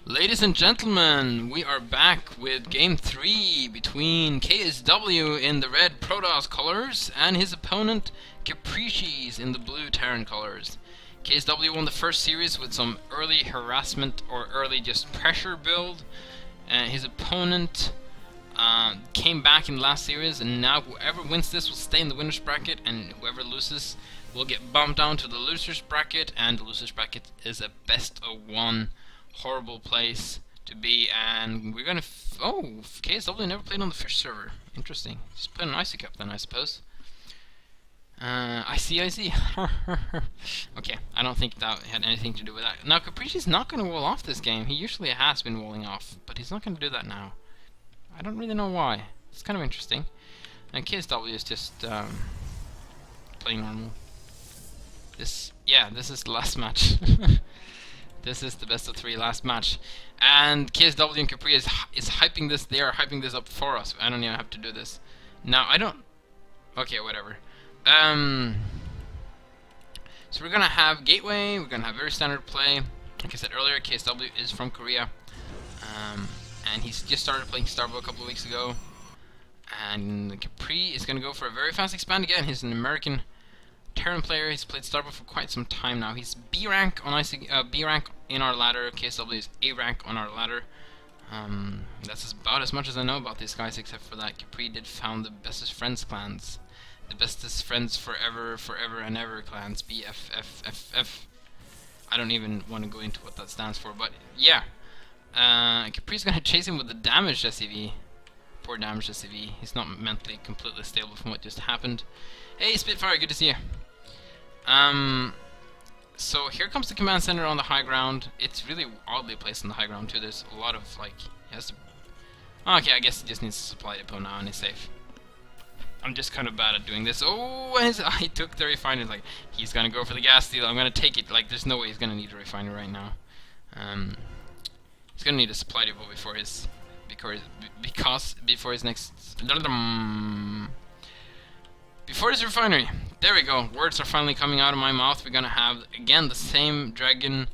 Ladies and gentlemen, we are back with Game 3 between KSW in the red Protoss colors and his opponent Capricis in the blue Terran colors. KSW won the first series with some early harassment or early just pressure build. His opponent came back in the last series, and now whoever wins this will stay in the winner's bracket, and whoever loses will get bumped down to the loser's bracket, and the loser's bracket is a best of one. Horrible place to be, and we're gonna KSW never played on the fish server. Interesting. Just put an icy cup then, I suppose. I see. Okay, I don't think that had anything to do with that. Now Caprici's not gonna wall off this game. He usually has been walling off, but he's not gonna do that now. I don't really know why. It's kind of interesting. And KSW is just playing normal. This is the last match. This is the best of 3 last match, and KSW and Capri is hyping this. They are hyping this up for us. I don't even have to do this. Now I don't. Okay, whatever. So we're gonna have gateway. We're gonna have very standard play. Like I said earlier, KSW is from Korea, and he's just started playing Starbow a couple of weeks ago. And Capri is gonna go for a very fast expand again. He's an American Terran player. He's played Starbow for quite some time now. He's B rank on B rank in our ladder. KSW is A rank on our ladder. That's about as much as I know about these guys, except for that Capri did found the bestest friends clans, the bestest friends forever and ever clans. BFFFF. I don't even want to go into what that stands for, but yeah. Capri's gonna chase him with the damaged SCV. Poor damaged SCV. He's not mentally completely stable from what just happened. Hey Spitfire, good to see you. So here comes the command center on the high ground. It's really oddly placed on the high ground too. There's a lot of he has to. Okay, I guess he just needs a supply depot now and he's safe. I'm just kind of bad at doing this. Oh, and he took the refinery. Like, he's gonna go for the gas deal. I'm gonna take it. Like, there's no way he's gonna need a refinery right now. He's gonna need a supply depot before his next. Before his refinery. There we go. Words are finally coming out of my mouth. We're gonna have, again, the same dragon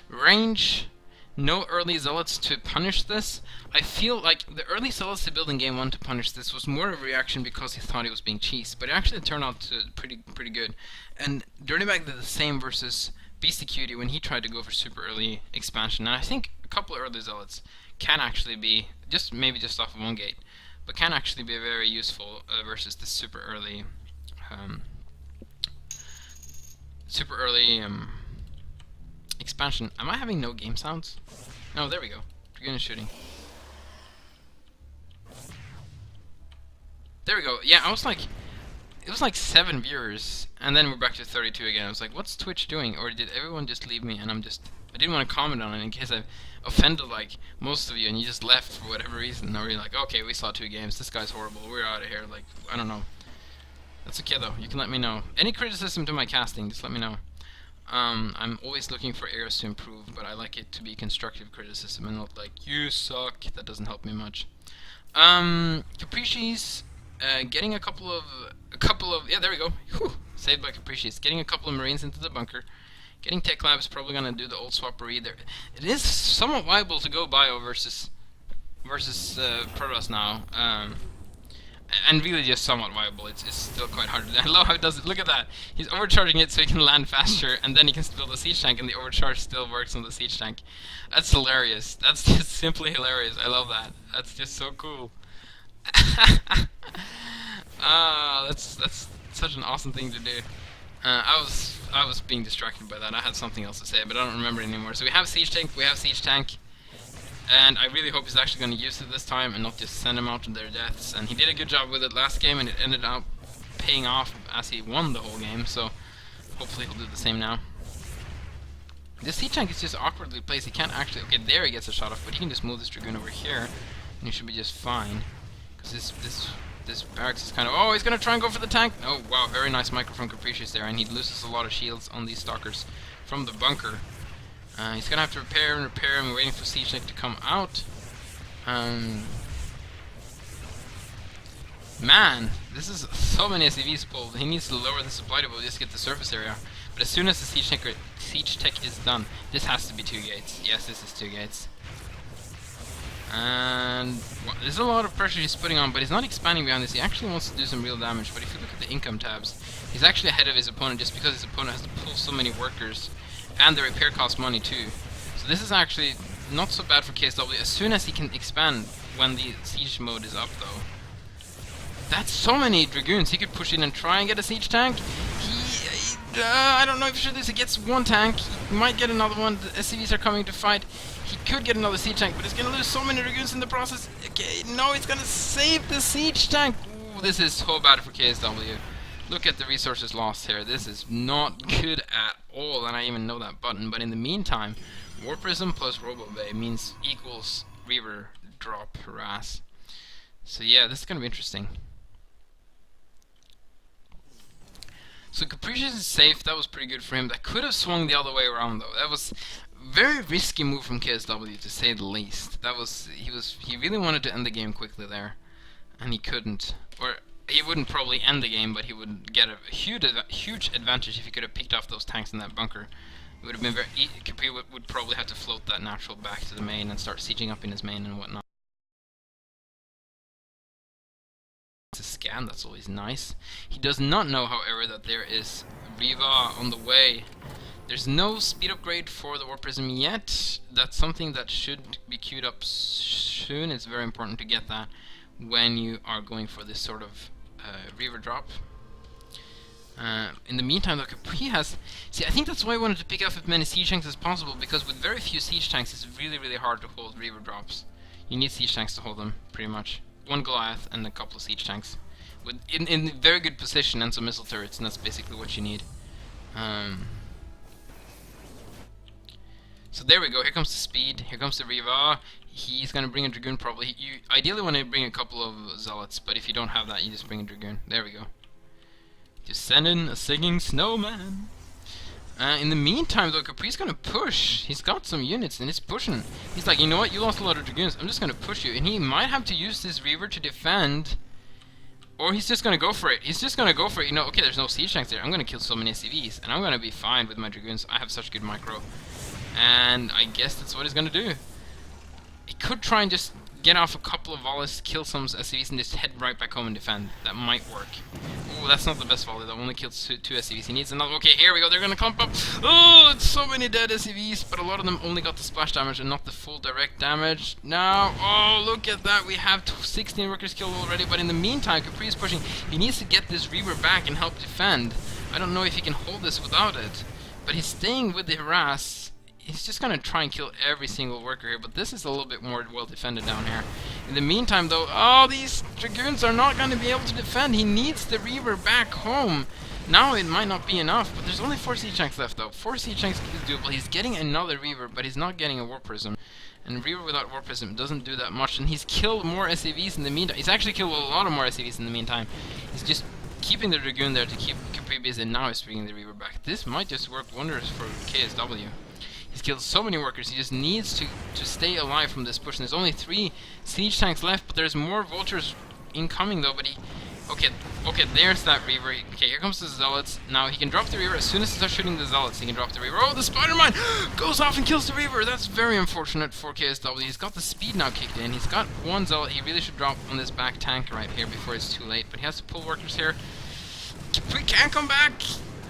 range. No early zealots to punish this. I feel like the early zealots to build in game 1 to punish this was more of a reaction because he thought he was being cheesed. But it actually turned out to pretty good. And Dirty Bag did the same versus Beastie Cutie when he tried to go for super early expansion. And I think a couple of early zealots can actually be, maybe just off of one gate, but can actually be very useful versus the super early expansion. Am I having no game sounds? No, there we go. Dragoon is shooting. There we go. Yeah, it was like 7 viewers, and then we're back to 32 again. I was like, what's Twitch doing? Or did everyone just leave me? And I didn't want to comment on it in case I offended like most of you, and you just left for whatever reason. Or you're like, okay, we saw 2 games. This guy's horrible. We're out of here. Like, I don't know. That's okay though. You can let me know. Any criticism to my casting, just let me know. I'm always looking for areas to improve, but I like it to be constructive criticism and not like, you suck. That doesn't help me much. Capricis, getting a couple of yeah, there we go. Whew, saved by Capricis. Getting a couple of Marines into the bunker. Getting Tech Lab is probably gonna do the old swappery there. It is somewhat viable to go bio versus Protoss now. And really just somewhat viable. It's still quite hard. I love how it does it. Look at that. He's overcharging it so he can land faster, and then he can build a siege tank, and the overcharge still works on the siege tank. That's hilarious. That's just simply hilarious. I love that. That's just so cool. That's such an awesome thing to do. I was being distracted by that. I had something else to say, but I don't remember it anymore. So we have siege tank. And I really hope he's actually going to use it this time and not just send them out to their deaths. And he did a good job with it last game, and it ended up paying off as he won the whole game. So hopefully he'll do the same now. This siege tank is just awkwardly placed. He can't actually. Okay, there he gets a shot off, but he can just move this Dragoon over here, and he should be just fine. Because this barracks is kind of. Oh, he's going to try and go for the tank. Oh wow, very nice micro from Capricious there, and he loses a lot of shields on these stalkers from the bunker. He's gonna have to repair, and we're waiting for Siege Tank to come out. Man, this is so many SCVs pulled. He needs to lower the supply depot just to get the surface area. But as soon as the siege tech is done, this has to be 2 gates. Yes, this is 2 gates. And well, there's a lot of pressure he's putting on, but he's not expanding beyond this. He actually wants to do some real damage, but if you look at the income tabs, he's actually ahead of his opponent just because his opponent has to pull so many workers, and the repair costs money too. So this is actually not so bad for KSW as soon as he can expand when the siege mode is up though. That's so many Dragoons. He could push in and try and get a siege tank. I don't know if he should do this. He gets one tank. He might get another one. The SCVs are coming to fight. He could get another siege tank, but he's going to lose so many Dragoons in the process. Okay, no, he's going to save the siege tank. Ooh, this is so bad for KSW. Look at the resources lost here. This is not good at all, and I even know that button. But in the meantime, War Prism plus Robo Bay means equals Reaver drop harass. So yeah, this is going to be interesting. So Capricis is safe. That was pretty good for him. That could have swung the other way around though. That was a very risky move from KSW to say the least. He really wanted to end the game quickly there, and he couldn't. Or he wouldn't probably end the game, but he would get a huge advantage if he could have picked off those tanks in that bunker. It would have been very. Capri would probably have to float that natural back to the main and start sieging up in his main and whatnot. It's a scan, that's always nice. He does not know, however, that there is Riva on the way. There's no speed upgrade for the War Prism yet. That's something that should be queued up soon. It's very important to get that when you are going for this sort of Reaver drop. In the meantime, though, Capri has... See, I think that's why I wanted to pick up as many siege tanks as possible, because with very few siege tanks, it's really, really hard to hold Reaver drops. You need siege tanks to hold them, pretty much. One Goliath and a couple of siege tanks. In very good position and some missile turrets, and that's basically what you need. So there we go, here comes the speed, here comes the Riva. He's gonna bring a Dragoon probably. You ideally want to bring a couple of Zealots, but if you don't have that, you just bring a Dragoon. There we go. Just send in a singing snowman. In the meantime though, Capri's gonna push. He's got some units and he's pushing. He's like, you know what, you lost a lot of Dragoons, I'm just gonna push you. And he might have to use this Reaver to defend, or he's just gonna go for it. He's just gonna go for it, you know, okay, there's no siege tanks there, I'm gonna kill so many SCVs, and I'm gonna be fine with my Dragoons. I have such good micro. And I guess that's what he's gonna do. He could try and just get off a couple of volleys, kill some SCVs, and just head right back home and defend. That might work. Oh, that's not the best volley though. Only kills two SCVs. He needs another. Okay, here we go. They're gonna clump up. Oh, it's so many dead SCVs, but a lot of them only got the splash damage and not the full direct damage. Now, oh, look at that. We have 16 workers killed already, but in the meantime, Capri is pushing. He needs to get this Reaver back and help defend. I don't know if he can hold this without it, but he's staying with the harass. He's just gonna try and kill every single worker here, but this is a little bit more well defended down here. In the meantime though, oh, these Dragoons are not gonna be able to defend. He needs the Reaver back home. Now it might not be enough, but there's only 4 siege tanks left though. 4 siege tanks is doable. He's getting another Reaver, but he's not getting a War Prism. And Reaver without War Prism doesn't do that much, and he's killed more SCVs in the meantime. He's actually killed a lot of more SCVs in the meantime. He's just keeping the Dragoon there to keep Capri busy, and now he's bringing the Reaver back. This might just work wonders for KSW. He's killed so many workers, he just needs to stay alive from this push. And there's only 3 siege tanks left, but there's more vultures incoming though, but he... Okay, there's that Reaver. Okay, here comes the Zealots. Now he can drop the Reaver. As soon as he starts shooting the Zealots, he can drop the Reaver. Oh, the Spider Mine goes off and kills the Reaver. That's very unfortunate for KSW. He's got the speed now kicked in. He's got 1 Zealot. He really should drop on this back tank right here before it's too late, but he has to pull workers here. We can't come back.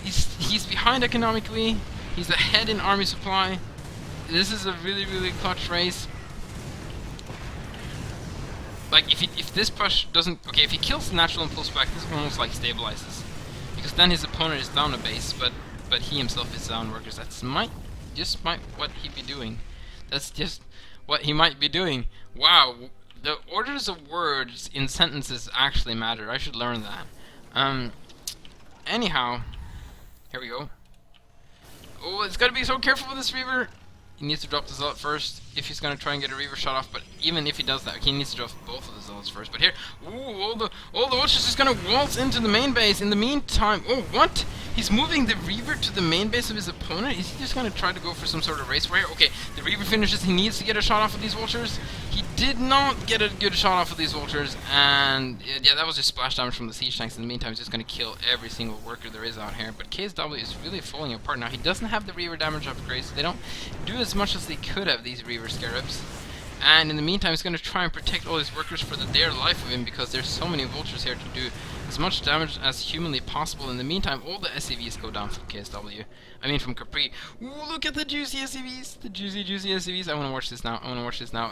He's behind economically. He's ahead in army supply. This is a really, really clutch race. Like, if this push doesn't... Okay, if he kills the natural and pulls back, this almost like stabilizes. Because then his opponent is down a base, but he himself is down workers. That's just what he'd be doing. That's just what he might be doing. Wow, the orders of words in sentences actually matter. I should learn that. Anyhow, here we go. Oh, it's gotta be so careful with this Reaver. He needs to drop the Zealot first if he's gonna try and get a Reaver shot off, but even if he does that, he needs to drop both of the Zealots first. But here, ooh, all the Vultures just gonna waltz into the main base. In the meantime, oh, what? He's moving the Reaver to the main base of his opponent? Is he just gonna try to go for some sort of race wire? Okay, the Reaver finishes, he needs to get a shot off of these Vultures. He did not get a good shot off of these Vultures, and yeah, that was just splash damage from the siege tanks. In the meantime, he's just gonna kill every single worker there is out here. But KSW is really falling apart now. He doesn't have the Reaver damage upgrades. They don't do as much as they could have, these Reaver Scarabs. And in the meantime, he's going to try and protect all his workers for the dear life of him, because there's so many vultures here to do as much damage as humanly possible. In the meantime, all the SCVs go down from KSW. I mean from Capri. Ooh, look at the juicy SCVs! The juicy SCVs. I want to watch this now.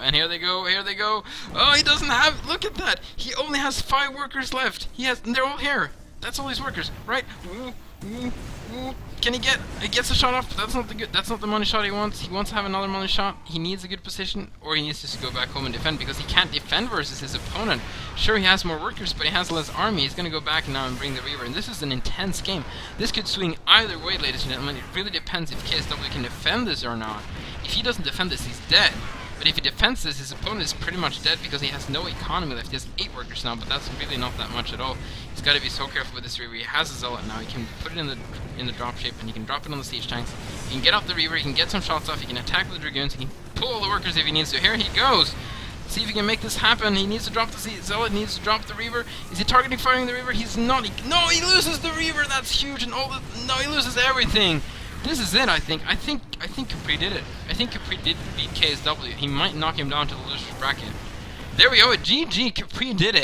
And here they go, Oh, he doesn't have... Look at that! He only has 5 workers left. And they're all here. That's all his workers, right? Ooh, ooh, ooh. Can he get... He gets a shot off, but that's not the money shot he wants. He wants to have another money shot. He needs a good position, or he needs just to go back home and defend, because he can't defend versus his opponent. Sure, he has more workers, but he has less army. He's going to go back now and bring the Reaver, and this is an intense game. This could swing either way, ladies and gentlemen. It really depends if KSW can defend this or not. If he doesn't defend this, he's dead. But if he defends this, his opponent is pretty much dead, because he has no economy left. He has 8 workers now, but that's really not that much at all. He's got to be so careful with this Reaver. He has a Zealot now. He can put it in the drop shape, and he can drop it on the siege tanks. He can get off the Reaver. He can get some shots off. He can attack with the Dragoons. He can pull all the workers if he needs to. Here he goes. See if he can make this happen. He needs to drop the Zealot. He needs to drop the Reaver. Is he targeting firing the Reaver? He's not. No, he loses the Reaver. That's huge. And no, he loses everything. This is it, I think. I think Capri did it. I think Capri did beat KSW. He might knock him down to the loser's bracket. There we go. GG. Capri did it.